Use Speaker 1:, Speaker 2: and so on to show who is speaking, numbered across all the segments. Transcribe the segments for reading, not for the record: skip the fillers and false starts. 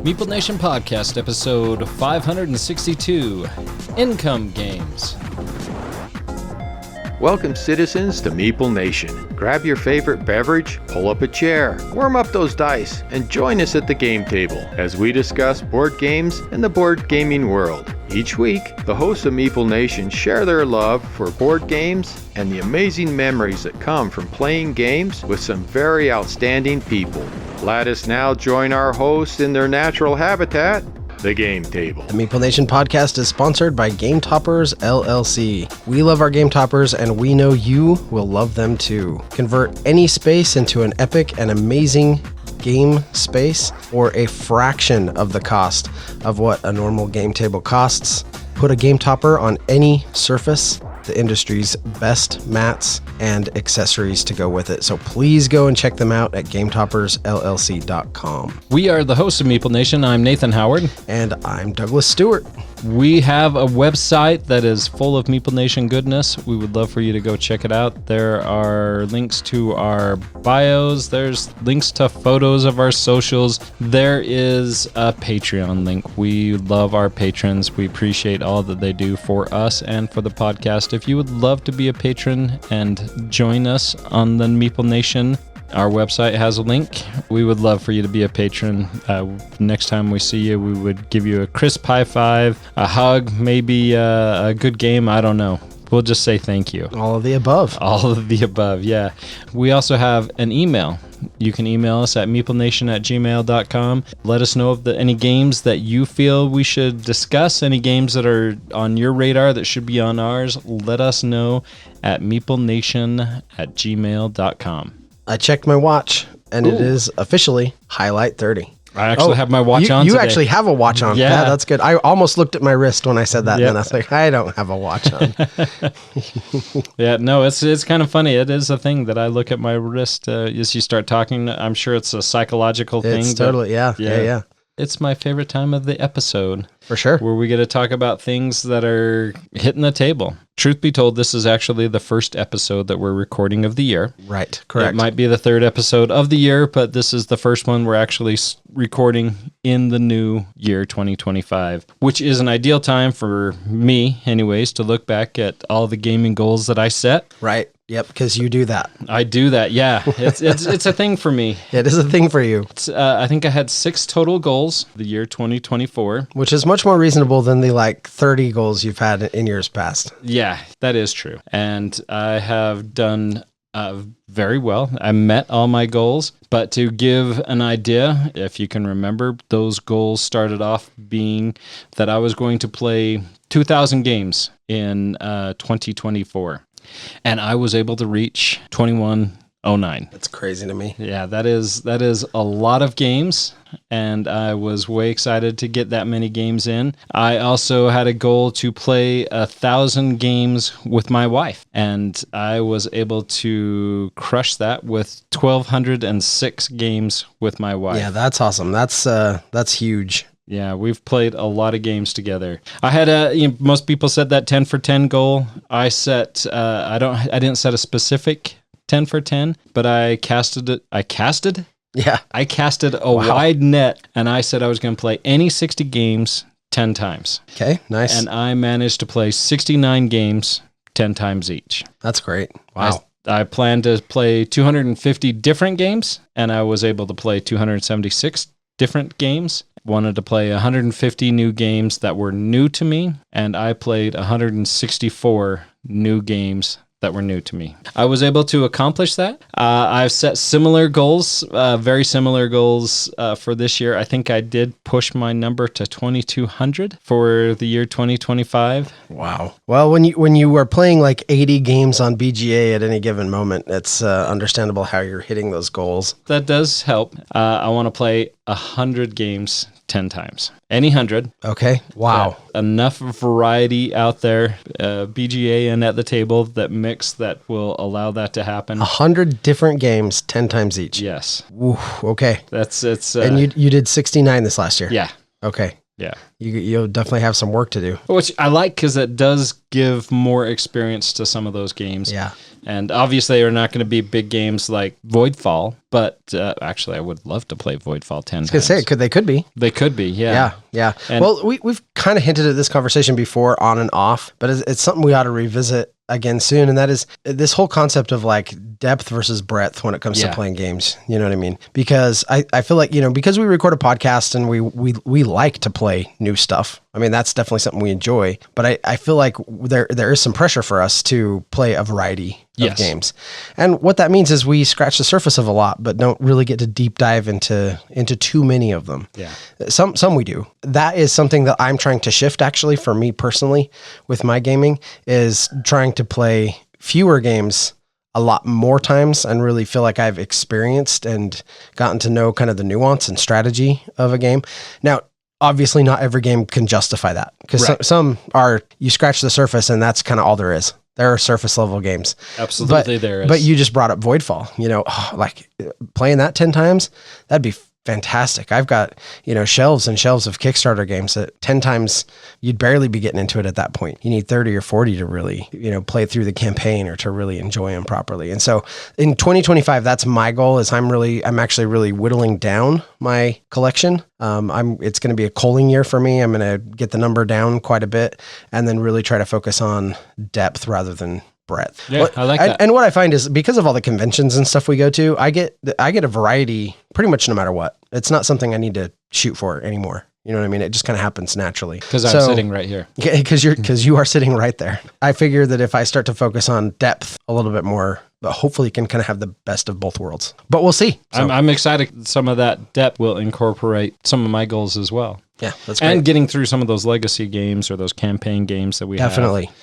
Speaker 1: Meeple Nation Podcast, episode 562, Income Games.
Speaker 2: Welcome, citizens, to Meeple Nation. Grab your favorite beverage, pull up a chair, warm up those dice, and join us at the game table as we discuss board games and the board gaming world. Each week, the hosts of Meeple Nation share their love for board games and the amazing memories that come from playing games with some very outstanding people. Let us now join our hosts in their natural habitat, the game table.
Speaker 3: The Meeple Nation podcast is sponsored by Game Toppers LLC. We love our Game Toppers, and we know you will love them too. Convert any space into an epic and amazing game space for a fraction of the cost of what a normal game table costs. Put a Game Topper on any surface, the industry's best mats and accessories to go with it. So please go and check them out at GameToppersLLC.com.
Speaker 1: We are the hosts of Meeple Nation. I'm Nathan Howard.
Speaker 3: And I'm Douglas Stewart.
Speaker 1: We have a website that is full of Meeple Nation goodness. We would love for you to go check it out. There are links to our bios. There's links to photos of our socials. There is a Patreon link. We love our patrons. We appreciate all that they do for us and for the podcast. If you would love to be a patron and join us on the Meeple Nation, our website has a link. We would love for you to be a patron. Next time we see you, we would give you a crisp high five, a hug, maybe a good game. I don't know. We'll just say thank you.
Speaker 3: All of the above.
Speaker 1: All of the above, yeah. We also have an email. You can email us at meeplenation@gmail.com. Let us know of any games that you feel we should discuss, any games that are on your radar that should be on ours. Let us know at meeplenation@gmail.com.
Speaker 3: I checked my watch, and It is officially Highlight 30.
Speaker 1: I actually have my watch on
Speaker 3: You
Speaker 1: today.
Speaker 3: actually have a watch on. Yeah, that's good. I almost looked at my wrist when I said that, and then I was like, I don't have a watch on.
Speaker 1: Yeah, no, it's kind of funny. It is a thing that I look at my wrist as you start talking. I'm sure it's a psychological thing.
Speaker 3: It's totally, yeah.
Speaker 1: It's my favorite time of the episode.
Speaker 3: For sure.
Speaker 1: Where we get to talk about things that are hitting the table. Truth be told, this is actually the first episode that we're recording of the year.
Speaker 3: Right, correct.
Speaker 1: It might be the third episode of the year, but this is the first one we're actually recording in the new year, 2025, which is an ideal time for me, anyways, to look back at all the gaming goals that I set.
Speaker 3: Right. Yep, because you do that.
Speaker 1: I do that, yeah. It's a thing for me.
Speaker 3: It is a thing for you.
Speaker 1: I think I had 6 total goals the year 2024.
Speaker 3: Which is much more reasonable than the 30 goals you've had in years past.
Speaker 1: Yeah, that is true. And I have done very well. I met all my goals. But to give an idea, if you can remember, those goals started off being that I was going to play 2,000 games in 2024. And I was able to reach 2109.
Speaker 3: That's crazy to me.
Speaker 1: Yeah, that is a lot of games, and I was way excited to get that many games in. I also had a goal to play 1,000 games with my wife, and I was able to crush that with 1,206 games with my wife.
Speaker 3: Yeah, that's awesome. That's huge.
Speaker 1: Yeah, we've played a lot of games together. I had most people said that 10 for 10 goal. I set I didn't set a specific 10 for 10, but I casted it.
Speaker 3: Yeah.
Speaker 1: I casted a wide net, and I said I was going to play any 60 games 10 times.
Speaker 3: Okay, nice.
Speaker 1: And I managed to play 69 games 10 times each.
Speaker 3: That's great. Wow.
Speaker 1: I planned to play 250 different games, and I was able to play 276 different games. Wanted to play 150 new games that were new to me, and I played 164 new games that were new to me. I was able to accomplish that. I've set similar goals, very similar goals for this year. I think I did push my number to 2,200 for the year 2025.
Speaker 3: Wow. Well, when you are playing 80 games on BGA at any given moment, it's understandable how you're hitting those goals.
Speaker 1: That does help. I want to play 100 games 10 times. Any 100.
Speaker 3: Okay. Wow.
Speaker 1: Enough variety out there, BGA and at the table that mix that will allow that to happen.
Speaker 3: 100 different games, 10 times each.
Speaker 1: Yes.
Speaker 3: Ooh, okay.
Speaker 1: It's
Speaker 3: and you did 69 this last year?
Speaker 1: Yeah.
Speaker 3: Okay.
Speaker 1: Yeah.
Speaker 3: You'll definitely have some work to do.
Speaker 1: Which I like because it does give more experience to some of those games.
Speaker 3: Yeah.
Speaker 1: And obviously, they're not going to be big games like Voidfall, but actually, I would love to play Voidfall 10 times.
Speaker 3: I was going to say, they could be.
Speaker 1: They could be, yeah.
Speaker 3: Yeah.
Speaker 1: And
Speaker 3: well, we've kind of hinted at this conversation before on and off, but it's something we ought to revisit again soon. And that is this whole concept of like depth versus breadth when it comes to playing games. You know what I mean? Because I feel like, because we record a podcast and we like to play new stuff. I mean, that's definitely something we enjoy, but I feel like there is some pressure for us to play a variety of games. And what that means is we scratch the surface of a lot, but don't really get to deep dive into too many of them.
Speaker 1: Yeah.
Speaker 3: Some we do. That is something that I'm trying to shift actually for me personally with my gaming, is trying to play fewer games a lot more times and really feel like I've experienced and gotten to know kind of the nuance and strategy of a game. Now, obviously not every game can justify that, because some are, you scratch the surface and that's kind of all there is. There are surface level games.
Speaker 1: Absolutely, there is.
Speaker 3: But you just brought up Voidfall. Like playing that 10 times, that'd be fantastic. I've got, shelves and shelves of Kickstarter games that 10 times you'd barely be getting into it at that point. You need 30 or 40 to really, play through the campaign or to really enjoy them properly. And so in 2025, that's my goal, is I'm actually really whittling down my collection. It's going to be a culling year for me. I'm going to get the number down quite a bit and then really try to focus on depth rather than breadth.
Speaker 1: Yeah, I like that.
Speaker 3: And what I find is, because of all the conventions and stuff we go to, I get a variety pretty much no matter what. It's not something I need to shoot for anymore. You know what I mean? It just kind of happens naturally.
Speaker 1: Because I'm sitting right here.
Speaker 3: Because you are sitting right there. I figure that if I start to focus on depth a little bit more, but hopefully can kind of have the best of both worlds. But we'll see. So.
Speaker 1: I'm excited. Some of that depth will incorporate some of my goals as well.
Speaker 3: Yeah, that's great.
Speaker 1: And getting through some of those legacy games or those campaign games that we have.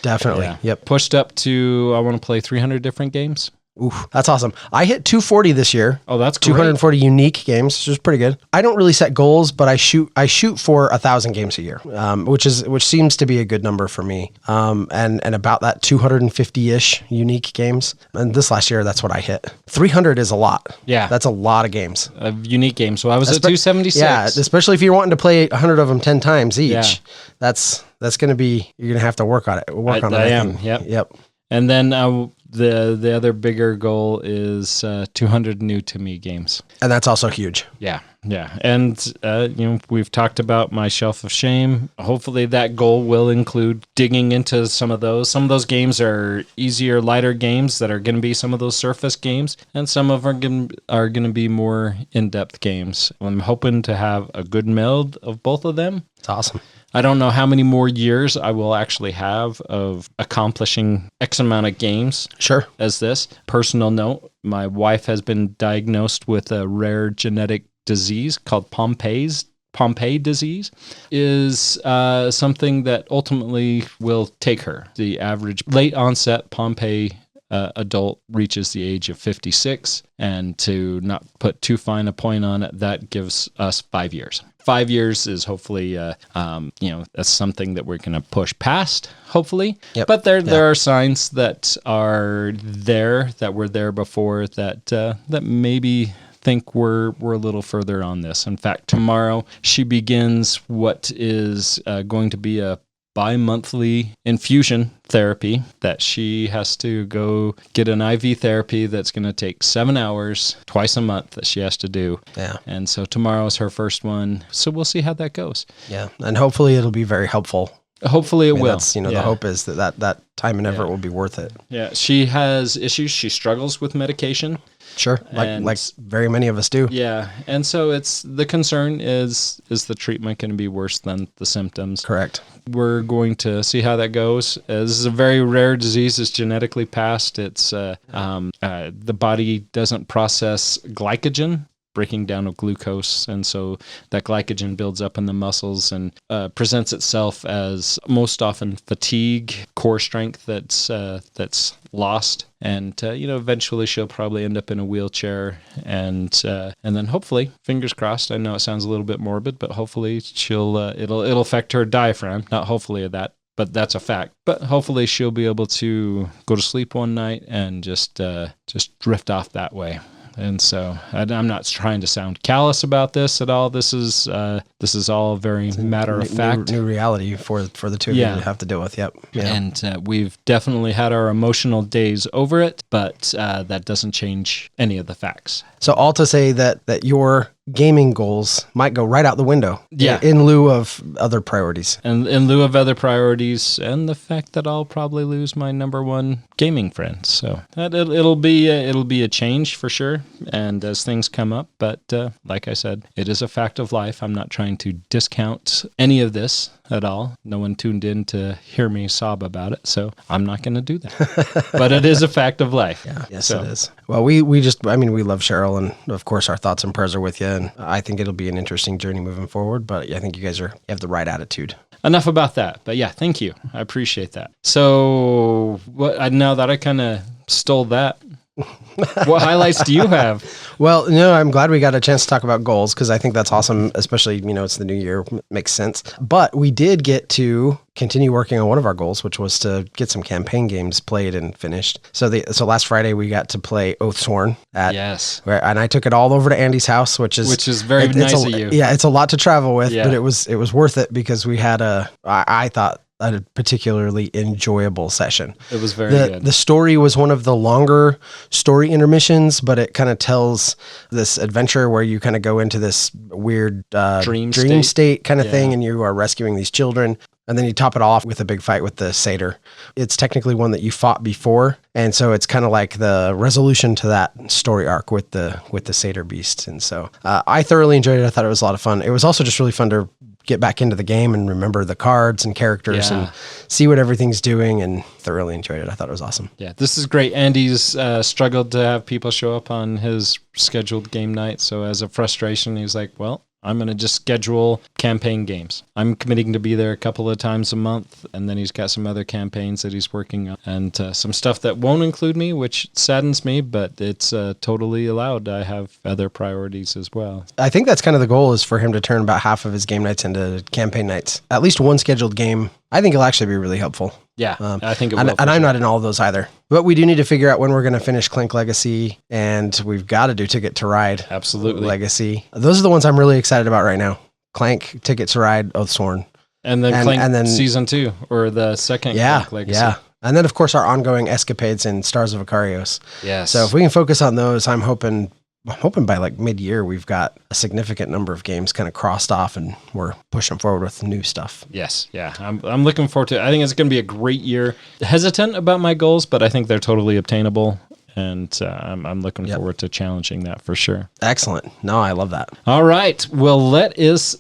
Speaker 3: Definitely.
Speaker 1: Yeah.
Speaker 3: Yep.
Speaker 1: Pushed up to, I want to play 300 different games.
Speaker 3: Ooh, that's awesome. I hit 240 this year.
Speaker 1: Oh, that's great.
Speaker 3: 240 unique games, which is pretty good. I don't really set goals, but I shoot for 1,000 games a year, which seems to be a good number for me. And about that 250-ish unique games. And this last year, that's what I hit. 300 is a lot.
Speaker 1: Yeah.
Speaker 3: That's a lot of games.
Speaker 1: Unique games. So I was at 276.
Speaker 3: Yeah, especially if you're wanting to play 100 of them 10 times each.
Speaker 1: Yeah.
Speaker 3: That's going to be, you're going to have to work on it.
Speaker 1: I am. Yep. And then the other bigger goal is 200 new to me games. And
Speaker 3: that's also huge.
Speaker 1: Yeah. And, we've talked about my shelf of shame. Hopefully that goal will include digging into some of those. Some of those games are easier, lighter games that are going to be some of those surface games. And some of them are going to be more in-depth games. I'm hoping to have a good meld of both of them.
Speaker 3: It's awesome.
Speaker 1: I don't know how many more years I will actually have of accomplishing X amount of games.
Speaker 3: Sure.
Speaker 1: As this. Personal note, my wife has been diagnosed with a rare genetic disease called Pompe disease. Is something that ultimately will take her. The average late onset Pompe adult reaches the age of 56, and to not put too fine a point on it, that gives us 5 years. 5 years is hopefully, that's something that we're going to push past, hopefully.
Speaker 3: Yep.
Speaker 1: But there are signs that are there, that were there before, that maybe think we're a little further on this. In fact, tomorrow she begins what is going to be a bi-monthly infusion therapy that she has to go get an IV therapy that's going to take 7 hours twice a month that she has to do.
Speaker 3: Yeah.
Speaker 1: And so tomorrow is her first one. So we'll see how that goes.
Speaker 3: Yeah. And hopefully it'll be very helpful.
Speaker 1: Hopefully it will.
Speaker 3: That's, the hope is that time and effort will be worth it.
Speaker 1: Yeah. She has issues. She struggles with medication.
Speaker 3: Sure. Like very many of us do.
Speaker 1: Yeah. And so the concern is the treatment going to be worse than the symptoms?
Speaker 3: Correct.
Speaker 1: We're going to see how that goes. This is a very rare disease. It's genetically passed. It's the body doesn't process glycogen, breaking down of glucose, and so that glycogen builds up in the muscles and presents itself as most often fatigue, core strength that's lost, and eventually she'll probably end up in a wheelchair, and then hopefully, fingers crossed. I know it sounds a little bit morbid, but hopefully it'll affect her diaphragm. Not hopefully that, but that's a fact. But hopefully she'll be able to go to sleep one night and just drift off that way. And so I'm not trying to sound callous about this at all. This is all very matter of fact.
Speaker 3: New reality for the two of you to have to deal with. Yep. Yeah.
Speaker 1: And we've definitely had our emotional days over it, but that doesn't change any of the facts.
Speaker 3: So all to say that your gaming goals might go right out the window.
Speaker 1: Yeah.
Speaker 3: In lieu of other priorities.
Speaker 1: And in lieu of other priorities, and the fact that I'll probably lose my number one gaming friend. So it'll be a change for sure. And as things come up, but like I said, it is a fact of life. I'm not trying to discount any of this at all. No one tuned in to hear me sob about it, so I'm not going to do that. But it is a fact of life.
Speaker 3: Yeah. Yes, it is. Well, we love Cheryl, and of course our thoughts and prayers are with you. And I think it'll be an interesting journey moving forward. But I think you have the right attitude.
Speaker 1: Enough about that. But yeah, thank you. I appreciate that. So now that I kind of stole that, what highlights do you have?
Speaker 3: Well, no, I'm glad we got a chance to talk about goals because I think that's awesome, especially, it's the new year, makes sense. But we did get to continue working on one of our goals, which was to get some campaign games played and finished. So last Friday we got to play Oathsworn and I took it all over to Andy's house, which is
Speaker 1: very nice of you.
Speaker 3: Yeah, it's a lot to travel with, but it was worth it because we had I thought a particularly enjoyable session.
Speaker 1: It was very good.
Speaker 3: The story was one of the longer story intermissions, but it kind of tells this adventure where you kind of go into this weird dream state kind of thing, and you are rescuing these children. And then you top it off with a big fight with the satyr. It's technically one that you fought before, and so it's kind of like the resolution to that story arc with the satyr beast. And so I thoroughly enjoyed it. I thought it was a lot of fun. It was also just really fun to get back into the game and remember the cards and characters and see what everything's doing, and thoroughly enjoyed it. I thought it was awesome.
Speaker 1: Yeah, this is great. Andy's struggled to have people show up on his scheduled game night, so as a frustration, he's like, well, I'm going to just schedule campaign games. I'm committing to be there a couple of times a month, and then he's got some other campaigns that he's working on, and some stuff that won't include me, which saddens me, but it's totally allowed. I have other priorities as well.
Speaker 3: I think that's kind of the goal, is for him to turn about half of his game nights into campaign nights. At least one scheduled game. I think it'll actually be really helpful.
Speaker 1: Yeah, I think it will.
Speaker 3: And I'm not in all of those either. But we do need to figure out when we're going to finish Clink Legacy, and we've got to do Ticket to Ride.
Speaker 1: Absolutely.
Speaker 3: Legacy. Those are the ones I'm really excited about right now. Clank, Ticket to Ride, Oathsworn.
Speaker 1: And then Clank Season 2, or the second Clank Legacy.
Speaker 3: Yeah. And then, of course, our ongoing escapades in Stars of Icarios.
Speaker 1: Yes.
Speaker 3: So if we can focus on those, I'm hoping by like mid-year, we've got a significant number of games kind of crossed off, and we're pushing forward with new stuff.
Speaker 1: Yes. Yeah. I'm looking forward to it. I think it's going to be a great year. Hesitant about my goals, but I think they're totally obtainable. And I'm looking forward to challenging that for sure.
Speaker 3: Excellent. No, I love that.
Speaker 1: All right. Well, let us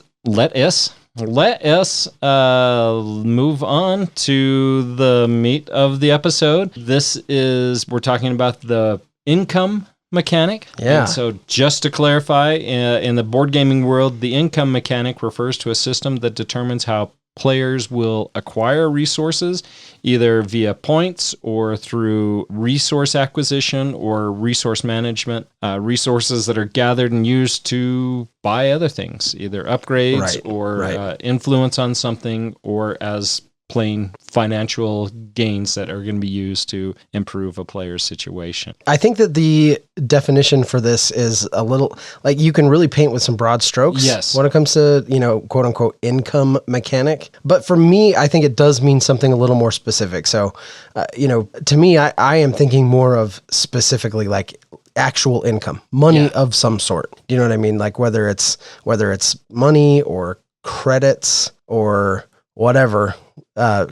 Speaker 1: move on to the meat of the episode. We're talking about the income mechanic.
Speaker 3: Yeah.
Speaker 1: And so just to clarify, in the board gaming world, the income mechanic refers to a system that determines how players will acquire resources, either via points or through resource acquisition or resource management, resources that are gathered and used to buy other things, either upgrades or influence on something, or as plain financial gains that are going to be used to improve a player's situation.
Speaker 3: I think that the definition for this is a little, like, you can really paint with some broad strokes.
Speaker 1: Yes.
Speaker 3: When it comes to, quote unquote income mechanic. But for me, I think it does mean something a little more specific. So, to me, I am thinking more of specifically like actual income, money of some sort. You know what I mean? Like whether it's money or credits or whatever,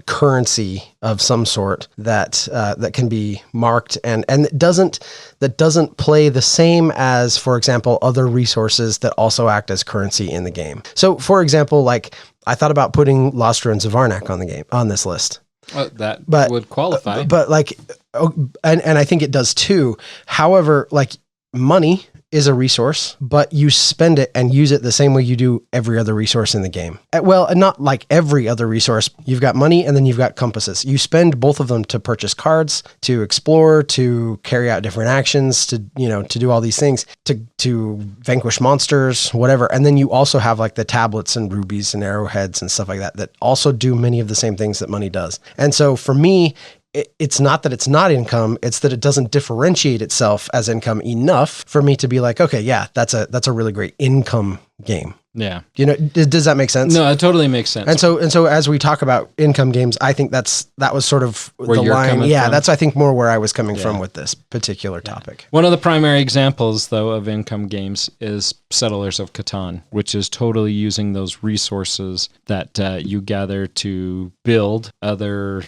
Speaker 3: currency of some sort that can be marked and that doesn't play the same as, for example, other resources that also act as currency in the game. So, for example, like I thought about putting Lost Ruins of Arnak on this list.
Speaker 1: That would qualify.
Speaker 3: But like, and I think it does too. However, like money is a resource, but you spend it and use it the same way you do every other resource in the game. Well, not like every other resource. You've got money and then you've got compasses. You spend both of them to purchase cards, to explore, to carry out different actions, to do all these things, to vanquish monsters, whatever. And then you also have like the tablets and rubies and arrowheads and stuff like that also do many of the same things that money does. And so for me, it's not that it's not income, it's that it doesn't differentiate itself as income enough for me to be like, okay, yeah, that's a really great income game.
Speaker 1: Yeah.
Speaker 3: Does that make sense?
Speaker 1: No, it totally makes sense.
Speaker 3: And so as we talk about income games, I think that was sort of
Speaker 1: Where
Speaker 3: the
Speaker 1: you're
Speaker 3: line.
Speaker 1: coming
Speaker 3: Yeah,
Speaker 1: from?
Speaker 3: that's I think more where I was coming from with this particular topic.
Speaker 1: One of the primary examples, though, of income games is Settlers of Catan, which is totally using those resources that you gather to build other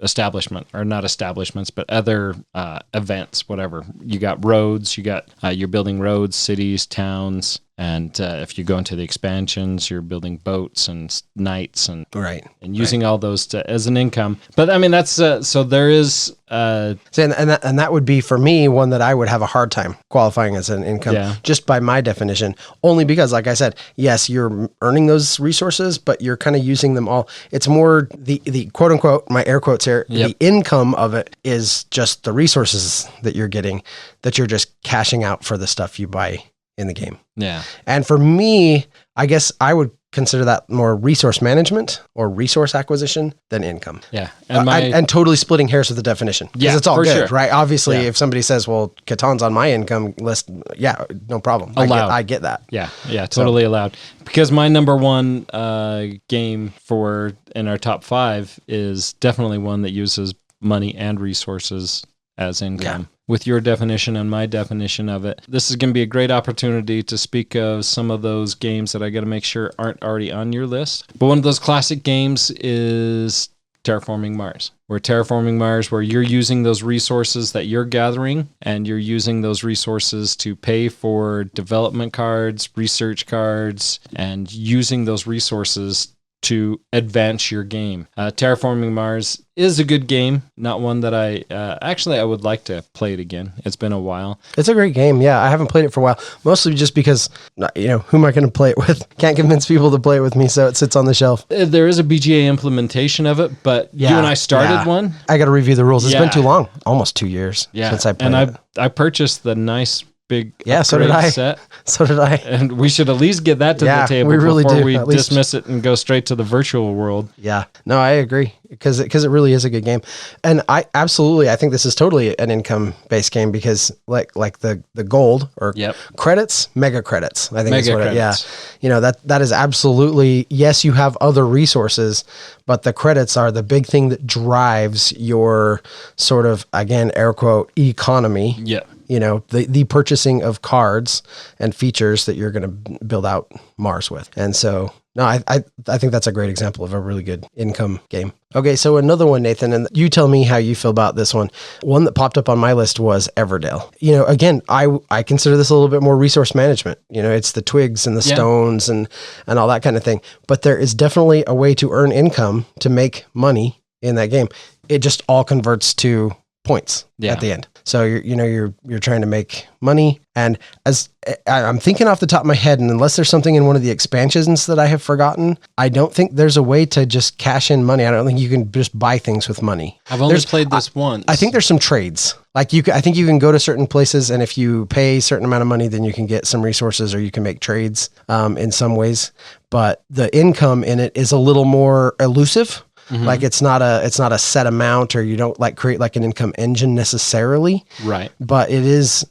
Speaker 1: establishment, or not establishments, but other events, whatever. You got roads, you're building roads, cities, towns, and if you go into the expansions, you're building boats and knights and using all those as an income. But I mean, that's so there is.
Speaker 3: And that would be for me one that I would have a hard time qualifying as an income, just by my definition. Only because, like I said, yes, you're earning those resources, but you're kind of using them all. It's more the quote unquote, my air quotes here, the income of it is just the resources that you're getting, that you're just cashing out for the stuff you buy in the game.
Speaker 1: Yeah.
Speaker 3: And for me, I guess I would consider that more resource management or resource acquisition than income.
Speaker 1: Yeah.
Speaker 3: And totally splitting hairs with the definition. Because it's all good,
Speaker 1: sure.
Speaker 3: right? Obviously, if somebody says, well, Catan's on my income list, yeah, no problem.
Speaker 1: Allowed.
Speaker 3: I get that.
Speaker 1: Yeah, totally allowed. Because my number one game in our top 5 is definitely one that uses money and resources as income. Yeah. With your definition and my definition of it, this is going to be a great opportunity to speak of some of those games that I got to make sure aren't already on your list. But one of those classic games is Terraforming Mars. Where you're using those resources that you're gathering, and you're using those resources to pay for development cards, research cards, and using those resources to advance your game. Terraforming Mars is a good game, not one that I would like to play it again. It's been a while.
Speaker 3: It's a great game. Yeah, I haven't played it for a while, mostly just because, who am I going to play it with? Can't convince people to play it with me, so it sits on the shelf.
Speaker 1: There is a BGA implementation of it, but you and I started one.
Speaker 3: I got to review the rules. It's been too long, almost 2 years since I played it.
Speaker 1: And I purchased the nice big
Speaker 3: so did I.
Speaker 1: set.
Speaker 3: So did I.
Speaker 1: And we should at least get that to the table before we dismiss it and go straight to the virtual world.
Speaker 3: Yeah. No, I agree, because it really is a good game. And I think this is totally an income-based game, because like the gold or credits, mega credits, I think
Speaker 1: mega
Speaker 3: is what
Speaker 1: credits.
Speaker 3: That is absolutely, yes, you have other resources, but the credits are the big thing that drives your sort of, again, air quote, economy.
Speaker 1: Yeah.
Speaker 3: The purchasing of cards and features that you're going to build out Mars with. And so, no, I think that's a great example of a really good income game. Okay, so another one, Nathan, and you tell me how you feel about this one. One that popped up on my list was Everdale. Again, I consider this a little bit more resource management. It's the twigs and the stones and all that kind of thing. But there is definitely a way to earn income, to make money in that game. It just all converts to points at the end. So you're trying to make money, and as I'm thinking off the top of my head, and unless there's something in one of the expansions that I have forgotten, I don't think there's a way to just cash in money. I don't think you can just buy things with money.
Speaker 1: I've only played this once.
Speaker 3: I think there's some trades. Like I think you can go to certain places, and if you pay a certain amount of money, then you can get some resources, or you can make trades in some ways. But the income in it is a little more elusive. Mm-hmm. Like it's not a set amount, or you don't create like an income engine necessarily.
Speaker 1: Right.
Speaker 3: But it is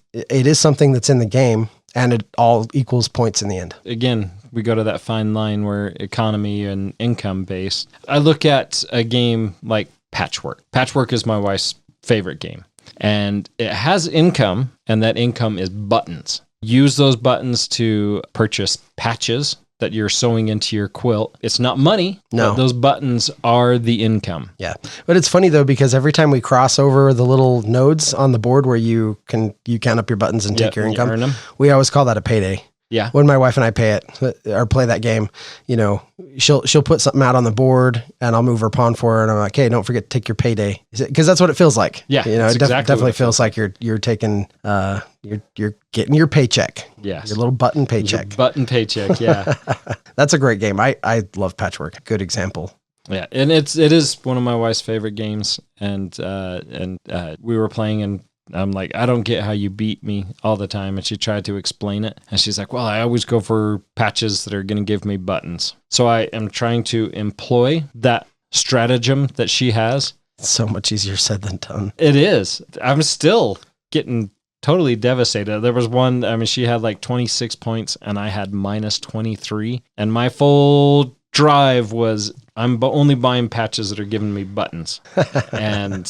Speaker 3: something that's in the game, and it all equals points in the end.
Speaker 1: Again, we go to that fine line where economy and income based. I look at a game like Patchwork. Patchwork is my wife's favorite game, and it has income, and that income is buttons. Use those buttons to purchase patches that you're sewing into your quilt. It's not money.
Speaker 3: No.
Speaker 1: But those buttons are the income.
Speaker 3: Yeah. But it's funny though, because every time we cross over the little nodes on the board where you count up your buttons and take your income,
Speaker 1: earn them.
Speaker 3: We always call that a payday.
Speaker 1: Yeah.
Speaker 3: When my wife and I pay it or play that game, she'll put something out on the board, and I'll move her pawn for her, and I'm like, hey, don't forget to take your payday, because that's what it feels like.
Speaker 1: Yeah.
Speaker 3: It definitely feels like you're taking you're getting your paycheck.
Speaker 1: Yes.
Speaker 3: Your little button paycheck.
Speaker 1: Your button paycheck. Yeah.
Speaker 3: That's a great game. I love Patchwork. Good example.
Speaker 1: Yeah, and it is one of my wife's favorite games, and we were playing, and I'm like, I don't get how you beat me all the time. And she tried to explain it. And she's like, well, I always go for patches that are going to give me buttons. So I am trying to employ that stratagem that she has
Speaker 3: So much easier said than done.
Speaker 1: It is. I'm still getting totally devastated. There was one, I mean, she had like 26 points and I had minus 23. And my full drive was, I'm only buying patches that are giving me buttons. And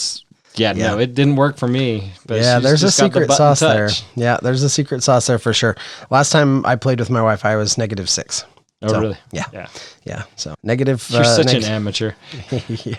Speaker 1: no, it didn't work for me. But
Speaker 3: Yeah,
Speaker 1: she's
Speaker 3: there's a
Speaker 1: just got the
Speaker 3: secret
Speaker 1: button
Speaker 3: sauce
Speaker 1: touch.
Speaker 3: there. Yeah, there's a secret sauce there for sure. Last time I played with my wife, I was -6.
Speaker 1: Oh,
Speaker 3: So,
Speaker 1: really?
Speaker 3: Yeah. Yeah. So negative.
Speaker 1: You're such an amateur.
Speaker 3: Yeah.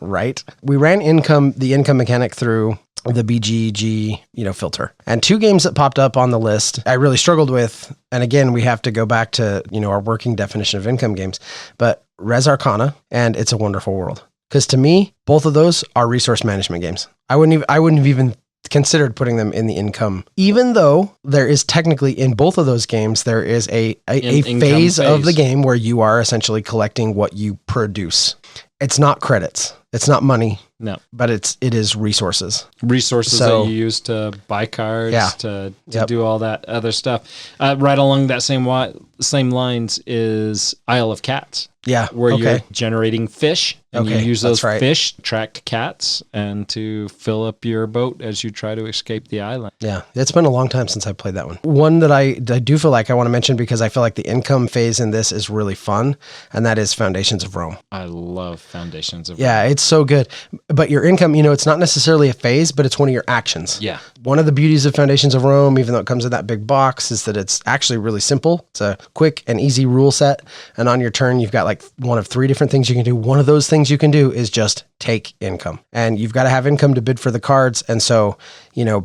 Speaker 3: Right. We ran the income mechanic through the BGG, filter, and 2 games that popped up on the list I really struggled with. And again, we have to go back to, our working definition of income games, but Res Arcana and It's a Wonderful World. Because to me, both of those are resource management games. I wouldn't have even considered putting them in the income, even though there is technically in both of those games, there is a phase of the game where you are essentially collecting what you produce. It's not credits. It's not money.
Speaker 1: No,
Speaker 3: but it is resources.
Speaker 1: Resources that you use to buy cards, to do all that other stuff. Right along that same lines is Isle of Cats.
Speaker 3: Yeah,
Speaker 1: where you're generating fish and you use those fish to attract cats and to fill up your boat as you try to escape the island.
Speaker 3: Yeah, it's been a long time since I played that one. One that I do feel like I want to mention because I feel like the income phase in this is really fun, and that is Foundations of Rome.
Speaker 1: I love Foundations of Rome.
Speaker 3: Yeah, it's so good. But your income, it's not necessarily a phase, but it's one of your actions.
Speaker 1: Yeah.
Speaker 3: One of the beauties of Foundations of Rome, even though it comes in that big box, is that it's actually really simple. It's a quick and easy rule set. And on your turn, you've got like one of 3 different things you can do. One of those things you can do is just take income. And you've got to have income to bid for the cards. And so,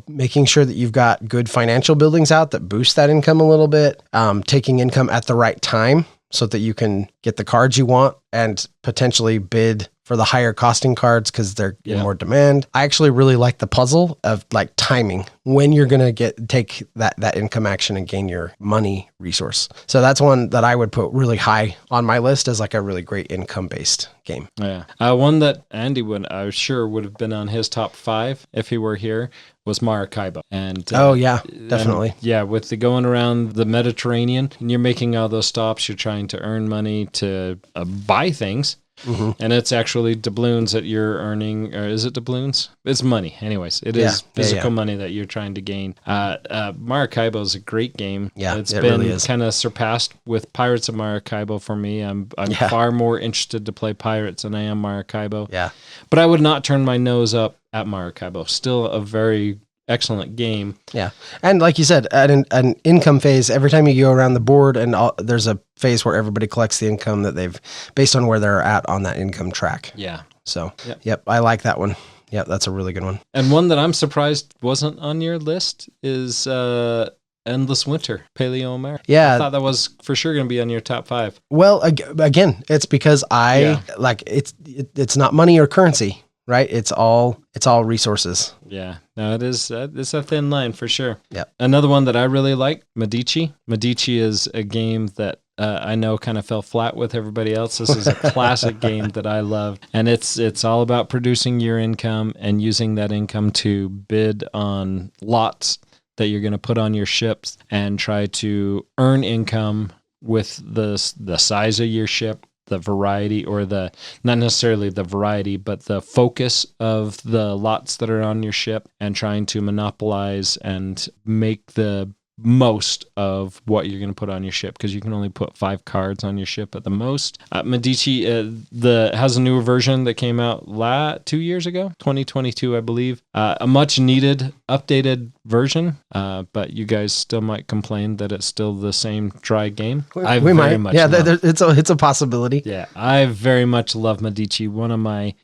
Speaker 3: making sure that you've got good financial buildings out that boost that income a little bit, taking income at the right time so that you can get the cards you want and potentially bid for the higher costing cards because they're in more demand. I actually really like the puzzle of like timing when you're going to take that income action and gain your money resource. So that's one that I would put really high on my list as like a really great income based game.
Speaker 1: Yeah. One that Andy would have been on his top 5 if he were here was Maracaibo. And
Speaker 3: definitely.
Speaker 1: With the going around the Mediterranean and you're making all those stops, you're trying to earn money to buy things. Mm-hmm. And it's actually doubloons that you're earning, or is it doubloons? It's money. Anyways, it is physical money that you're trying to gain. Maracaibo is a great game.
Speaker 3: Yeah,
Speaker 1: it's been really kind of surpassed with Pirates of Maracaibo for me. I'm far more interested to play Pirates than I am Maracaibo.
Speaker 3: Yeah.
Speaker 1: But I would not turn my nose up at Maracaibo. Still a very excellent game.
Speaker 3: Yeah. And like you said, at an income phase, every time you go around the board and there's a phase where everybody collects the income that they've based on where they're at on that income track.
Speaker 1: Yeah.
Speaker 3: So, yep, I like that one. Yep, that's a really good one.
Speaker 1: And one that I'm surprised wasn't on your list is Endless Winter, Paleo America.
Speaker 3: Yeah.
Speaker 1: I thought that was for sure going to be on your top 5.
Speaker 3: Well, again, it's because it's not money or currency. Right, it's all resources.
Speaker 1: Yeah, no, it is. It's a thin line for sure.
Speaker 3: Yeah.
Speaker 1: Another one that I really like, Medici. Medici is a game that I know kind of fell flat with everybody else. This is a classic game that I love, and it's all about producing your income and using that income to bid on lots that you're going to put on your ships and try to earn income with the size of your ship, the variety, or not necessarily the variety, but the focus of the lots that are on your ship, and trying to monopolize and make the most of what you're going to put on your ship, because you can only put 5 cards on your ship at the most. Medici has a newer version that came out 2 years ago, 2022, I believe. A much needed updated version, but you guys still might complain that it's still the same dry game.
Speaker 3: We might. It's a possibility.
Speaker 1: Yeah, I very much love Medici.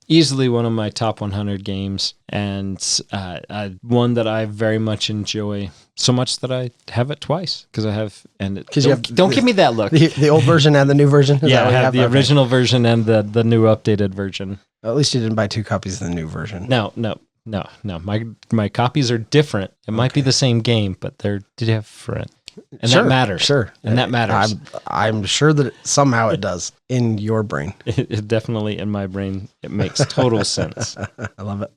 Speaker 1: Easily one of my top 100 games, and one that I very much enjoy. So much that I have it twice because I have, and don't give me that look.
Speaker 3: The old version and the new version.
Speaker 1: I have the original version and the new updated version.
Speaker 3: Well, at least you didn't buy 2 copies of the new version.
Speaker 1: No. My copies are different. It might be the same game, but they're different. And
Speaker 3: Sure,
Speaker 1: that matters.
Speaker 3: Sure.
Speaker 1: And that matters.
Speaker 3: I'm sure that somehow it does in your brain.
Speaker 1: It definitely, in my brain, it makes total sense.
Speaker 3: I love it.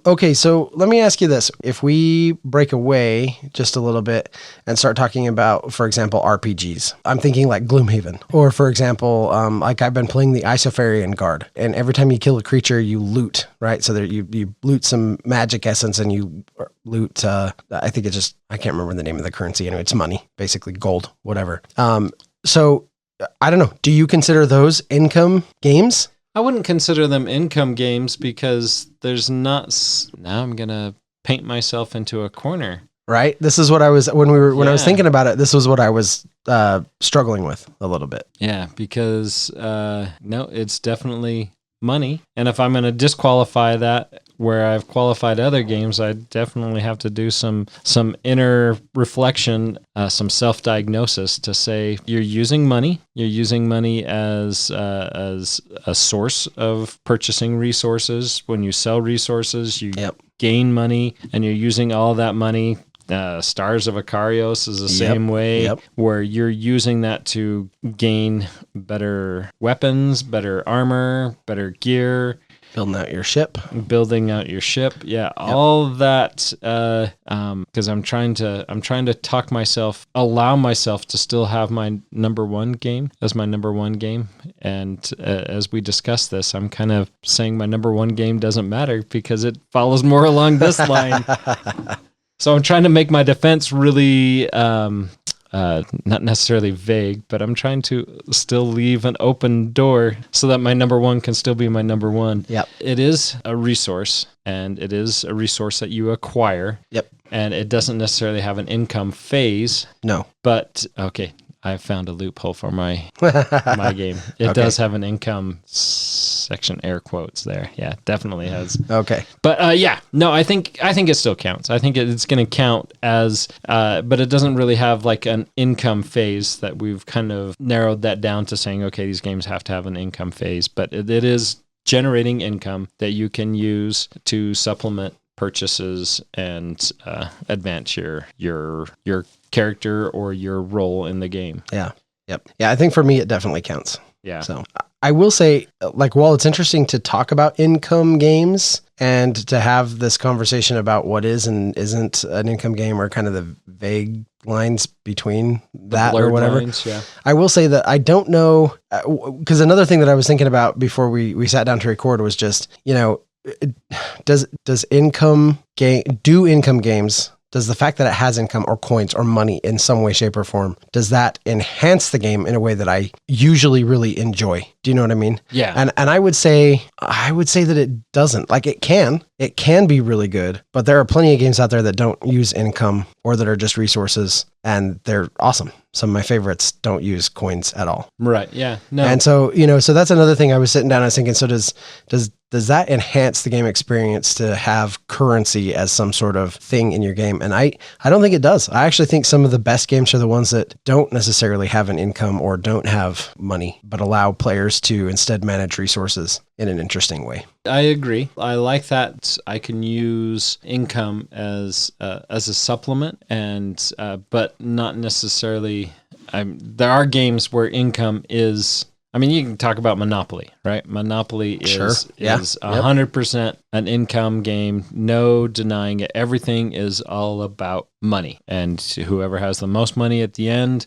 Speaker 3: Okay, so let me ask you this. If we break away just a little bit and start talking about, for example, RPGs, I'm thinking like Gloomhaven. Or, for example, like I've been playing the Isofarian Guard, and every time you kill a creature, you loot, right? So there you loot some magic essence and you loot, I think it's just, I can't remember the name of the currency. Anyway, it's money, basically gold, whatever. So I don't know. Do you consider those income games?
Speaker 1: I wouldn't consider them income games because there's not. Now I'm gonna paint myself into a corner.
Speaker 3: Right. This is what I was when I was
Speaker 1: Yeah.
Speaker 3: thinking about it. This was what I was struggling with a little bit.
Speaker 1: Yeah, because no, it's definitely money. And if I'm gonna disqualify that where I've qualified other games, I definitely have to do some inner reflection, some self-diagnosis to say you're using money. You're using money as a source of purchasing resources. When you sell resources, you gain money, and you're using all that money. Stars of Ikarios is the same way, where you're using that to gain better weapons, better armor, better gear.
Speaker 3: Building out your ship.
Speaker 1: Yeah, all that. Because I'm trying to talk myself, allow myself to still have my number one game as my number one game. And as we discuss this, I'm kind of saying my number one game doesn't matter because it follows more along this line. So I'm trying to make my defense really not necessarily vague, but I'm trying to still leave an open door so that my number one can still be my number one.
Speaker 3: Yep.
Speaker 1: It is a resource, and it is a resource that you acquire.
Speaker 3: Yep.
Speaker 1: And it doesn't necessarily have an income phase.
Speaker 3: No.
Speaker 1: But, okay, I found a loophole for my my game. It does have an income section, air quotes there. Yeah, definitely has.
Speaker 3: Okay.
Speaker 1: But I think it still counts. I think it's going to count as, but it doesn't really have like an income phase that we've kind of narrowed that down to saying, okay, these games have to have an income phase, but it is generating income that you can use to supplement purchases and advance your character or your role in the game.
Speaker 3: Yeah. Yep. Yeah, I think for me it definitely counts.
Speaker 1: Yeah.
Speaker 3: So I will say, like, while it's interesting to talk about income games and to have this conversation about what is and isn't an income game, or kind of the vague lines between that or whatever,
Speaker 1: lines, yeah.
Speaker 3: I will say that I don't know, because another thing that I was thinking about before we sat down to record was just, does income games, does the fact that it has income or coins or money in some way, shape, or form, does that enhance the game in a way that I usually really enjoy? Do you know what I mean?
Speaker 1: Yeah.
Speaker 3: And I would say that it doesn't. Like, it can be really good, but there are plenty of games out there that don't use income or that are just resources, and they're awesome. Some of my favorites don't use coins at all.
Speaker 1: Right. Yeah. No.
Speaker 3: And so, so that's another thing. I was sitting down and I was thinking, so does that enhance the game experience to have currency as some sort of thing in your game? And I don't think it does. I actually think some of the best games are the ones that don't necessarily have an income or don't have money, but allow players to instead manage resources in an interesting way.
Speaker 1: I agree. I like that I can use income as a supplement, and but not necessarily. There are games where income is. I mean, you can talk about Monopoly, right? Monopoly is 100% an income game. No denying it. Everything is all about money, and whoever has the most money at the end,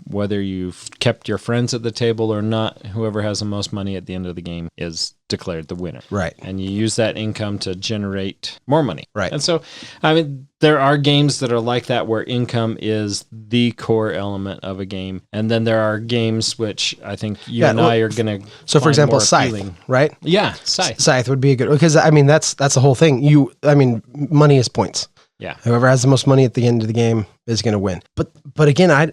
Speaker 1: whether you've kept your friends at the table or not, whoever has the most money at the end of the game is declared the winner.
Speaker 3: Right.
Speaker 1: And you use that income to generate more money.
Speaker 3: Right.
Speaker 1: And so, I mean, there are games that are like that where income is the core element of a game. And then there are games which I think you and I are going to.
Speaker 3: So, for example, Scythe, right?
Speaker 1: Yeah, Scythe.
Speaker 3: Scythe would be a good, because I mean, that's the whole thing. Money is points.
Speaker 1: Yeah.
Speaker 3: Whoever has the most money at the end of the game is going to win. But again,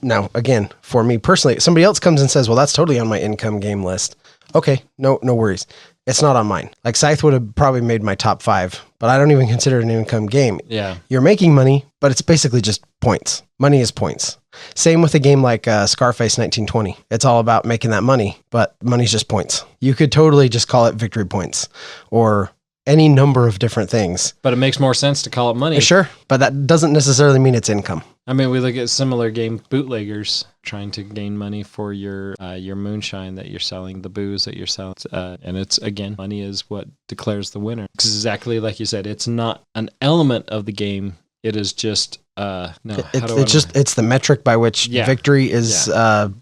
Speaker 3: now again, for me personally, somebody else comes and says, well, that's totally on my income game list. Okay, no worries. It's not on mine. Like, Scythe would have probably made my top 5, but I don't even consider it an income game.
Speaker 1: Yeah.
Speaker 3: You're making money, but it's basically just points. Money is points. Same with a game like Scarface 1920. It's all about making that money, but money's just points. You could totally just call it victory points or any number of different things.
Speaker 1: But it makes more sense to call it money.
Speaker 3: Sure, but that doesn't necessarily mean it's income.
Speaker 1: I mean, we look at similar game bootleggers trying to gain money for your moonshine that you're selling, the booze that you're selling. And it's, again, money is what declares the winner. Exactly like you said, it's not an element of the game. It is just, it's the metric by which victory is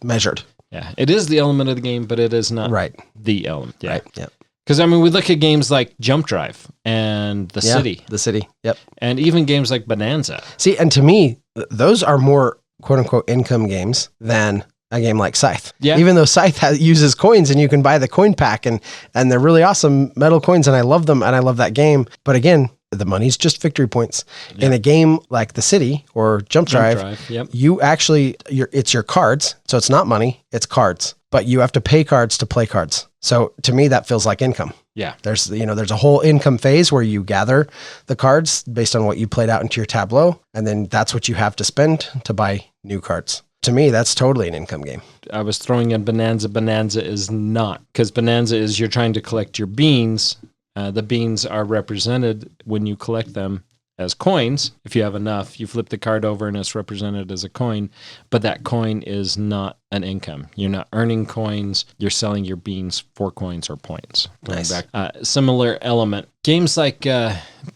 Speaker 1: measured.
Speaker 3: Yeah,
Speaker 1: it is the element of the game, but it is not the element. Yeah. Right. Yeah. Because, I mean, we look at games like Jump Drive and The City.
Speaker 3: The City, yep.
Speaker 1: And even games like Bonanza.
Speaker 3: See, and to me, those are more quote-unquote income games than a game like Scythe. Yeah. Even though Scythe uses coins and you can buy the coin pack and they're really awesome metal coins and I love them and I love that game. But again, the money's just victory points. Yep. In a game like The City or Jump Drive, you actually, it's your cards. So it's not money, it's cards. But you have to pay cards to play cards. So to me, that feels like income.
Speaker 1: Yeah.
Speaker 3: There's a whole income phase where you gather the cards based on what you played out into your tableau. And then that's what you have to spend to buy new cards. To me, that's totally an income game.
Speaker 1: I was throwing in Bonanza. Bonanza is not, because Bonanza is you're trying to collect your beans. The beans are represented when you collect them as coins. If you have enough, you flip the card over and it's represented as a coin, but that coin is not an income. You're not earning coins. You're selling your beans for coins or points.
Speaker 3: Nice.
Speaker 1: Similar element. Games like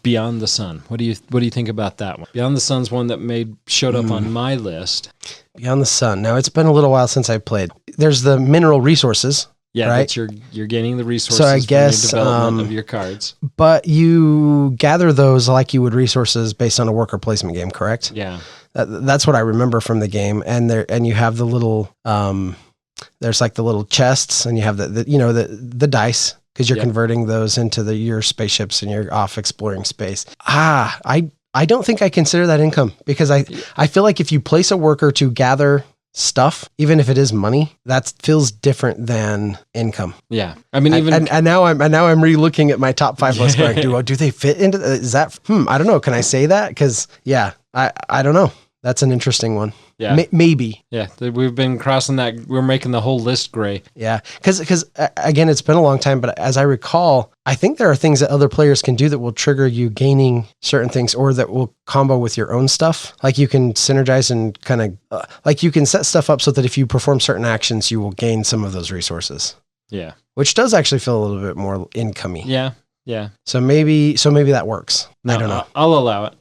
Speaker 1: Beyond the Sun. What do you think about that one? Beyond the Sun's one that showed up on my list.
Speaker 3: Beyond the Sun. Now, it's been a little while since I played. There's the mineral resources.
Speaker 1: Yeah,
Speaker 3: right?
Speaker 1: That's you're gaining the resources
Speaker 3: so I guess,
Speaker 1: from your development of your cards.
Speaker 3: But you gather those like you would resources based on a worker placement game, correct?
Speaker 1: Yeah.
Speaker 3: That's what I remember from the game. And you have the little, there's like the little chests and you have the dice because you're converting those into your spaceships and you're off exploring space. I don't think I consider that income because I feel like if you place a worker to gather stuff, even if it is money, that feels different than income.
Speaker 1: Yeah. I mean,
Speaker 3: and now I'm re-looking at my top 5 list going, do they fit into is that, I don't know. Can I say that? Because I don't know. That's an interesting one.
Speaker 1: Yeah.
Speaker 3: Maybe.
Speaker 1: Yeah. We've been crossing that. We're making the whole list gray.
Speaker 3: Yeah. Because again, it's been a long time, but as I recall, I think there are things that other players can do that will trigger you gaining certain things or that will combo with your own stuff. Like you can synergize and kind of like you can set stuff up so that if you perform certain actions, you will gain some of those resources.
Speaker 1: Yeah.
Speaker 3: Which does actually feel a little bit more income-y.
Speaker 1: Yeah. Yeah.
Speaker 3: So maybe that works.
Speaker 1: No,
Speaker 3: I don't know.
Speaker 1: I'll allow it.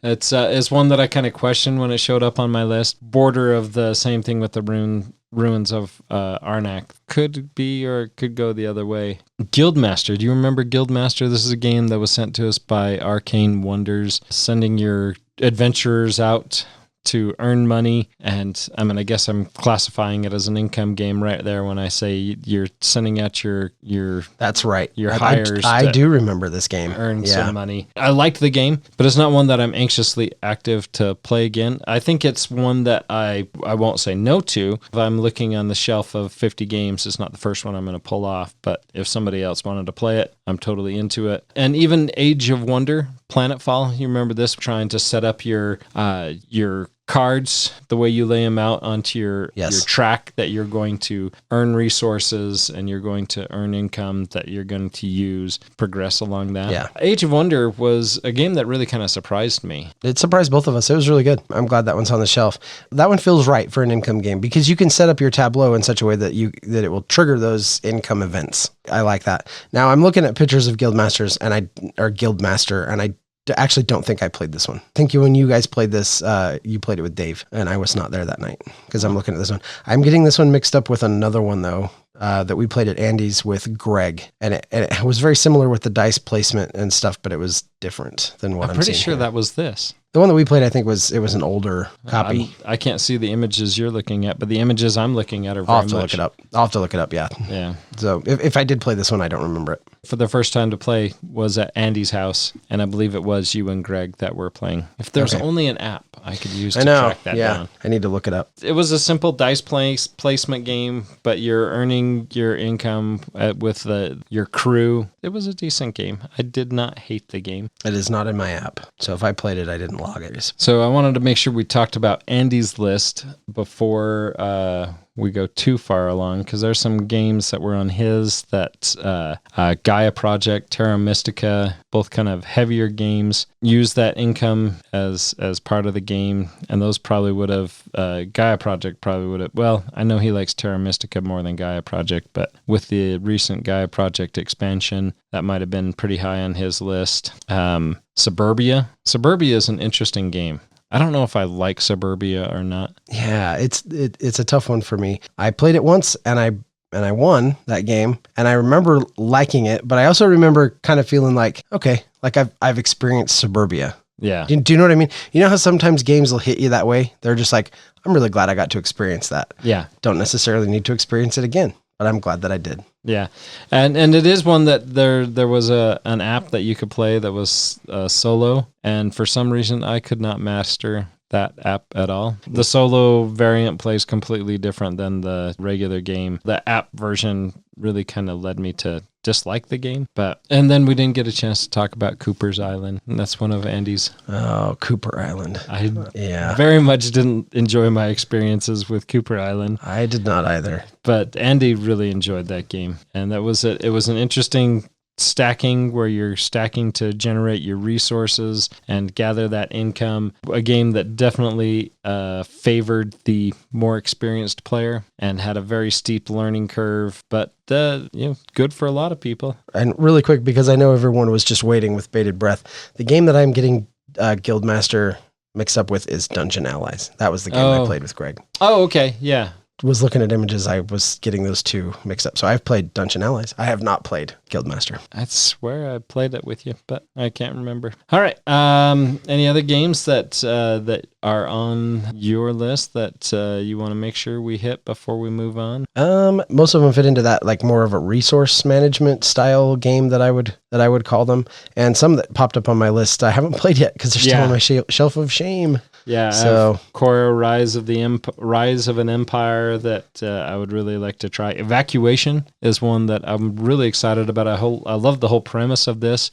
Speaker 1: It's one that I kind of questioned when it showed up on my list. Border of the same thing with the ruins of Arnak. Could be or could go the other way. Guildmaster. Do you remember Guildmaster? This is a game that was sent to us by Arcane Wonders, sending your adventurers out to earn money. And I guess I'm classifying it as an income game right there when I say you're sending out your
Speaker 3: that's right.
Speaker 1: Your hires.
Speaker 3: I do remember this game.
Speaker 1: Earn some money. I liked the game, but it's not one that I'm anxiously active to play again. I think it's one that I won't say no to. If I'm looking on the shelf of 50 games, it's not the first one I'm going to pull off, but if somebody else wanted to play it, I'm totally into it. And even Age of Wonder, Planetfall, you remember this, trying to set up your cards, the way you lay them out onto your track that you're going to earn resources and you're going to earn income that you're going to use, progress along that.
Speaker 3: Yeah.
Speaker 1: Age of Wonder was a game that really kind of surprised me.
Speaker 3: It surprised both of us. It was really good. I'm glad that one's on the shelf. That one feels right for an income game because you can set up your tableau in such a way that it will trigger those income events. I like that. Now I'm looking at pictures of Guildmaster and I actually don't think I played this one. I think when you guys played this, you played it with Dave, and I was not there that night because I'm looking at this one. I'm getting this one mixed up with another one, though, that we played at Andy's with Greg, and it was very similar with the dice placement and stuff, but it was different than what I'm
Speaker 1: pretty
Speaker 3: seeing
Speaker 1: sure
Speaker 3: here.
Speaker 1: That was this.
Speaker 3: The one that we played, I think, it was an older copy.
Speaker 1: I can't see the images you're looking at, but the images I'm looking at are very
Speaker 3: I'll have to look it up. I'll have to look it up, yeah.
Speaker 1: Yeah.
Speaker 3: So if I did play this one, I don't remember it.
Speaker 1: For the first time to play was at Andy's house, and I believe it was you and Greg that were playing. If there's only an app I could use to track that down.
Speaker 3: I need to look it up.
Speaker 1: It was a simple dice placement game, but you're earning your income with your crew. It was a decent game. I did not hate the game.
Speaker 3: It is not in my app, so if I played it, I didn't log it.
Speaker 1: So I wanted to make sure we talked about Andy's list before we go too far along, because there's some games that were on his that Gaia Project, Terra Mystica, both kind of heavier games, use that income as part of the game, and those probably would have, Gaia Project probably would have, well, I know he likes Terra Mystica more than Gaia Project, but with the recent Gaia Project expansion, that might have been pretty high on his list. Suburbia is an interesting game. I don't know if I like Suburbia or not.
Speaker 3: Yeah, it's a tough one for me. I played it once and I won that game, and I remember liking it, but I also remember kind of feeling like, okay, like I've experienced Suburbia.
Speaker 1: Yeah.
Speaker 3: Do you know what I mean? You know how sometimes games will hit you that way? They're just like, I'm really glad I got to experience that. Yeah. Don't necessarily need to experience it again, but I'm glad that I did.
Speaker 1: Yeah. And it is one that there was an app that you could play that was solo, and for some reason I could not master that app at all. The solo variant plays completely different than the regular game. The app version really kind of led me to dislike the game. And then we didn't get a chance to talk about Cooper's Island. And that's one of Andy's.
Speaker 3: Oh, Cooper Island.
Speaker 1: I very much didn't enjoy my experiences with Cooper Island.
Speaker 3: I did not either.
Speaker 1: But Andy really enjoyed that game. And that was it. It was an interesting stacking where you're stacking to generate your resources and gather that income. A game that definitely favored the more experienced player and had a very steep learning curve, but good for a lot of people.
Speaker 3: And really quick, because I know everyone was just waiting with bated breath, the game that I'm getting Guildmaster mixed up with is Dungeon Allies. That was the game I played with Greg.
Speaker 1: Oh, okay. Yeah.
Speaker 3: Was looking at images, I was getting those two mixed up. So I've played Dungeon Allies. I have not played Guildmaster.
Speaker 1: I swear I played it with you, but I can't remember. All right. Any other games that are on your list that you want to make sure we hit before we move on?
Speaker 3: Most of them fit into that, like more of a resource management style game that I would call them. And some that popped up on my list I haven't played yet because they're still on my shelf of shame.
Speaker 1: Yeah, so Koryo Rise of an Empire that I would really like to try. Evacuation is one that I'm really excited about. I love the whole premise of this,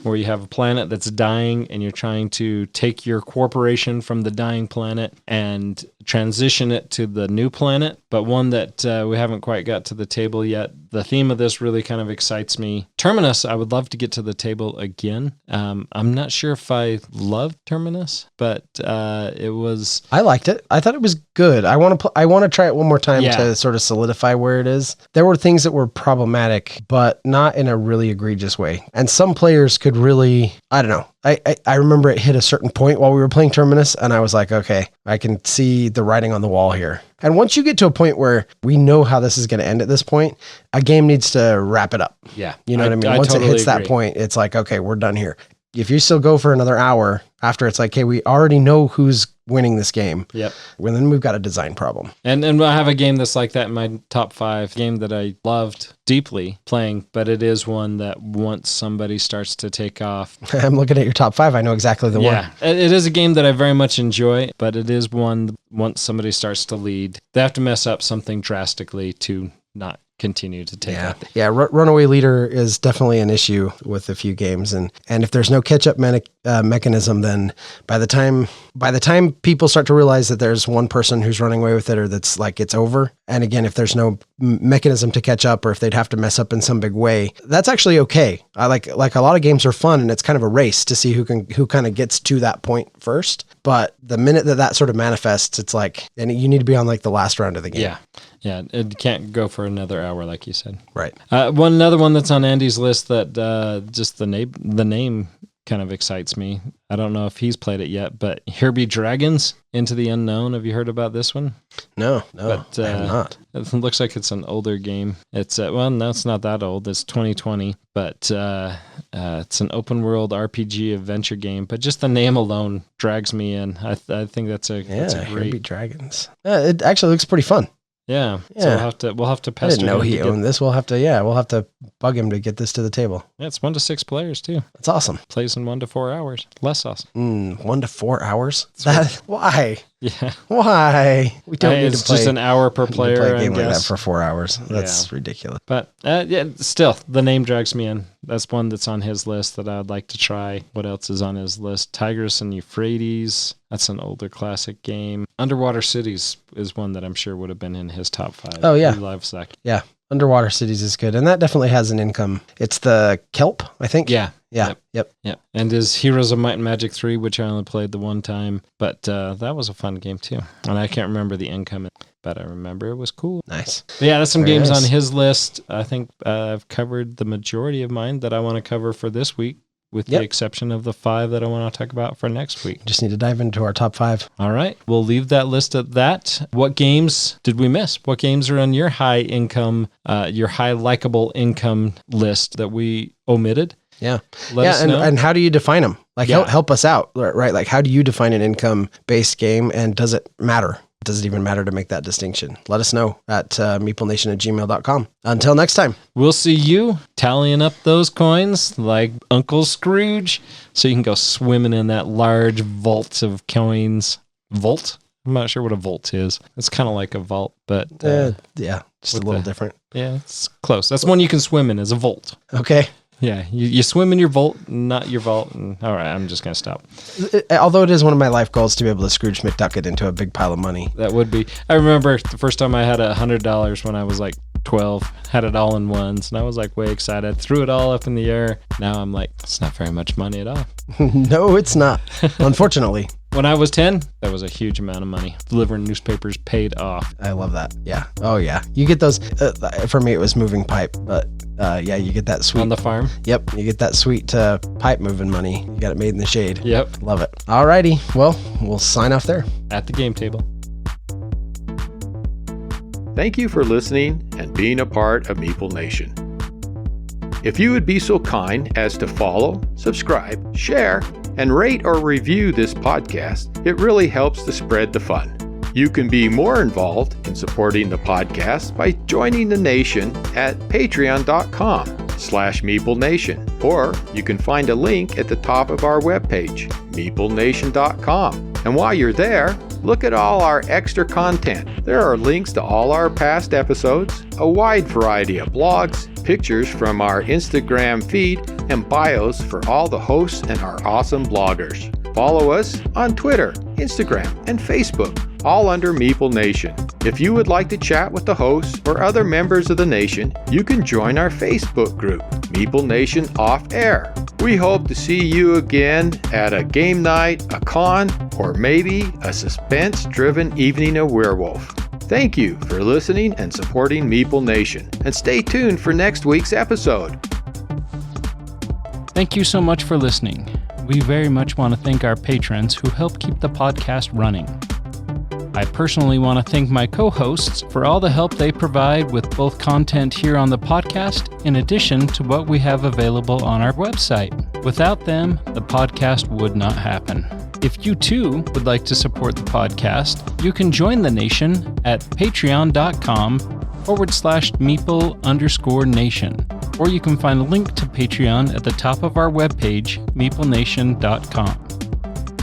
Speaker 1: where you have a planet that's dying and you're trying to take your corporation from the dying planet and transition it to the new planet, but one that we haven't quite got to the table yet. The theme of this really kind of excites me. Terminus, I would love to get to the table again. I'm not sure if I loved Terminus, but it was...
Speaker 3: I liked it. I thought it was good. I want to try it one more time to sort of solidify where it is. There were things that were problematic, but not in a really egregious way. And some players could really, I don't know. I remember it hit a certain point while we were playing Terminus, and I was like, okay, I can see the writing on the wall here. And once you get to a point where we know how this is going to end at this point, a game needs to wrap it up.
Speaker 1: Yeah.
Speaker 3: You know what I mean? Once it hits that point, it's like, okay, we're done here. If you still go for another hour after, it's like, hey, we already know who's winning this game.
Speaker 1: Yep.
Speaker 3: Well, then we've got a design problem.
Speaker 1: And I have a game that's like that in my top 5, game that I loved deeply playing, but it is one that once somebody starts to take off.
Speaker 3: I'm looking at your top 5. I know exactly the one.
Speaker 1: Yeah, it is a game that I very much enjoy, but it is one once somebody starts to lead, they have to mess up something drastically to not continue to take out.
Speaker 3: Yeah, runaway leader is definitely an issue with a few games, and if there's no catch up mechanism, then by the time people start to realize that there's one person who's running away with it, or that's like it's over, and again, if there's no mechanism to catch up, or if they'd have to mess up in some big way, that's actually okay. I like a lot of games are fun, and it's kind of a race to see who kind of gets to that point first. But the minute that sort of manifests, it's like, and you need to be on like the last round of the game.
Speaker 1: Yeah, it can't go for another hour, like you said.
Speaker 3: Right.
Speaker 1: Another one that's on Andy's list that just the name kind of excites me. I don't know if he's played it yet, but Here Be Dragons, Into the Unknown. Have you heard about this one?
Speaker 3: No, but, I have not.
Speaker 1: It looks like it's an older game. It's no, it's not that old. It's 2020, but it's an open world RPG adventure game. But just the name alone drags me in. I think that's a great.
Speaker 3: Here Be Dragons. It actually looks pretty fun.
Speaker 1: Yeah. So we'll have to pester him.
Speaker 3: I didn't know he owned this. We'll have to bug him to get this to the table.
Speaker 1: Yeah, it's 1 to 6 players too.
Speaker 3: That's awesome.
Speaker 1: Plays in 1 to 4 hours. Less awesome.
Speaker 3: 1 to 4 hours? Why?
Speaker 1: Yeah.
Speaker 3: Why? We don't need to
Speaker 1: It's
Speaker 3: play.
Speaker 1: just an hour per
Speaker 3: play
Speaker 1: player,
Speaker 3: a game
Speaker 1: I
Speaker 3: like that
Speaker 1: guess.
Speaker 3: for 4 hours. That's ridiculous.
Speaker 1: But yeah, still, the name drags me in. That's one that's on his list that I'd like to try. What else is on his list? Tigris and Euphrates. That's an older classic game. Underwater Cities is one that I'm sure would have been in his top 5.
Speaker 3: Oh, yeah.
Speaker 1: He loves that.
Speaker 3: Yeah. Underwater Cities is good. And that definitely has an income. It's the kelp, I think.
Speaker 1: Yeah.
Speaker 3: Yeah. Yep.
Speaker 1: And his Heroes of Might and Magic 3, which I only played the one time. But that was a fun game, too. And I can't remember the income, but I remember it was cool.
Speaker 3: Nice.
Speaker 1: But yeah, that's some
Speaker 3: Very
Speaker 1: games
Speaker 3: nice.
Speaker 1: on his list. I think I've covered the majority of mine that I want to cover for this week, with the exception of the 5 that I want to talk about for next week.
Speaker 3: Just need to dive into our top 5.
Speaker 1: All right. We'll leave that list at that. What games did we miss? What games are on your high income, your high likable income list that we omitted?
Speaker 3: Yeah.
Speaker 1: Let us know.
Speaker 3: And how do you define them? Like,
Speaker 1: Yeah.
Speaker 3: help us out, right? Like, how do you define an income-based game, and does it matter? Does it even matter to make that distinction? Let us know at meeplenation@gmail.com. Until next time.
Speaker 1: We'll see you tallying up those coins like Uncle Scrooge so you can go swimming in that large vault of coins. Vault? I'm not sure what a vault is. It's kind of like a vault, but
Speaker 3: Yeah, just a
Speaker 1: with
Speaker 3: little
Speaker 1: the-
Speaker 3: different.
Speaker 1: yeah, it's close. That's one you can swim in, is a vault.
Speaker 3: Okay.
Speaker 1: Yeah, you swim in your vault, not your vault. And, all right, I'm just going to stop.
Speaker 3: Although it is one of my life goals to be able to Scrooge McDuck it into a big pile of money.
Speaker 1: That would be. I remember the first time I had $100 when I was like 12, had it all in ones, and I was like way excited. Threw it all up in the air. Now I'm like, it's not very much money at all.
Speaker 3: No, it's not. Unfortunately.
Speaker 1: When I was 10, that was a huge amount of money. Delivering newspapers paid off.
Speaker 3: I love that. Yeah. Oh, yeah. You get those. For me, it was moving pipe, but yeah, you get that sweet.
Speaker 1: On the farm?
Speaker 3: Yep. You get that sweet pipe moving money. You got it made in the shade.
Speaker 1: Yep.
Speaker 3: Love it. Alrighty. Well, we'll sign off there.
Speaker 1: At the game table.
Speaker 2: Thank you for listening and being a part of Meeple Nation. If you would be so kind as to follow, subscribe, share, and rate or review this podcast, it really helps to spread the fun. You can be more involved in supporting the podcast by joining the nation at patreon.com/MeepleNation, or you can find a link at the top of our webpage, meeplenation.com. And while you're there, look at all our extra content. There are links to all our past episodes, a wide variety of blogs, pictures from our Instagram feed, and bios for all the hosts and our awesome bloggers. Follow us on Twitter, Instagram, and Facebook, all under Meeple Nation. If you would like to chat with the hosts or other members of the nation, you can join our Facebook group, Meeple Nation Off Air. We hope to see you again at a game night, a con, or maybe a suspense-driven evening of Werewolf. Thank you for listening and supporting Meeple Nation, and stay tuned for next week's episode.
Speaker 4: Thank you so much for listening. We very much want to thank our patrons who help keep the podcast running. I personally want to thank my co-hosts for all the help they provide with both content here on the podcast, in addition to what we have available on our website. Without them, the podcast would not happen. If you too would like to support the podcast, you can join the nation at patreon.com/Meeple_nation. Or you can find a link to Patreon at the top of our webpage, meeplenation.com.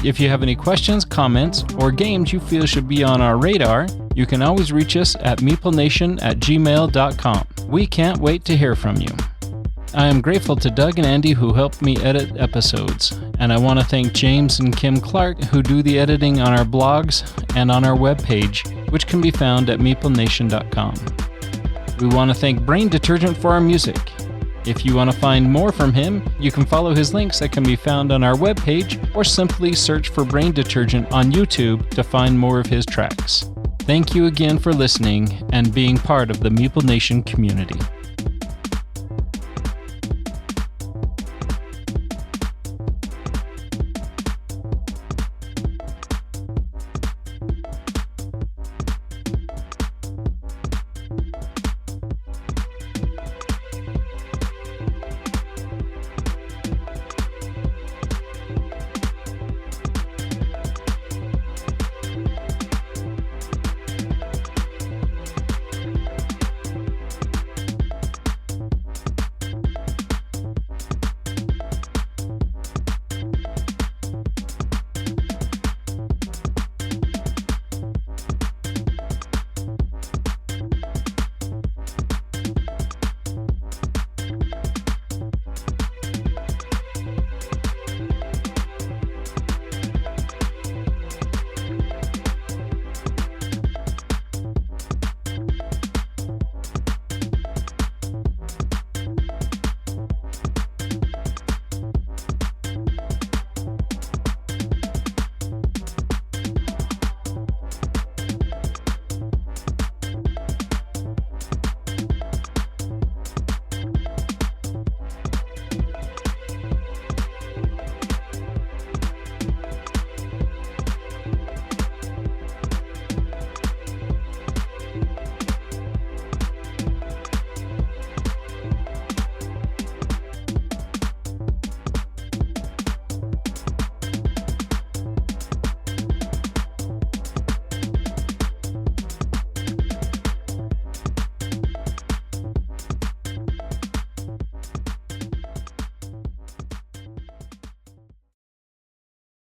Speaker 4: If you have any questions, comments, or games you feel should be on our radar, you can always reach us at meeplenation@gmail.com. We can't wait to hear from you. I am grateful to Doug and Andy who helped me edit episodes, and I want to thank James and Kim Clark who do the editing on our blogs and on our webpage, which can be found at meeplenation.com. We want to thank Brain Detergent for our music. If you want to find more from him, you can follow his links that can be found on our webpage, or simply search for Brain Detergent on YouTube to find more of his tracks. Thank you again for listening and being part of the Meeple Nation community.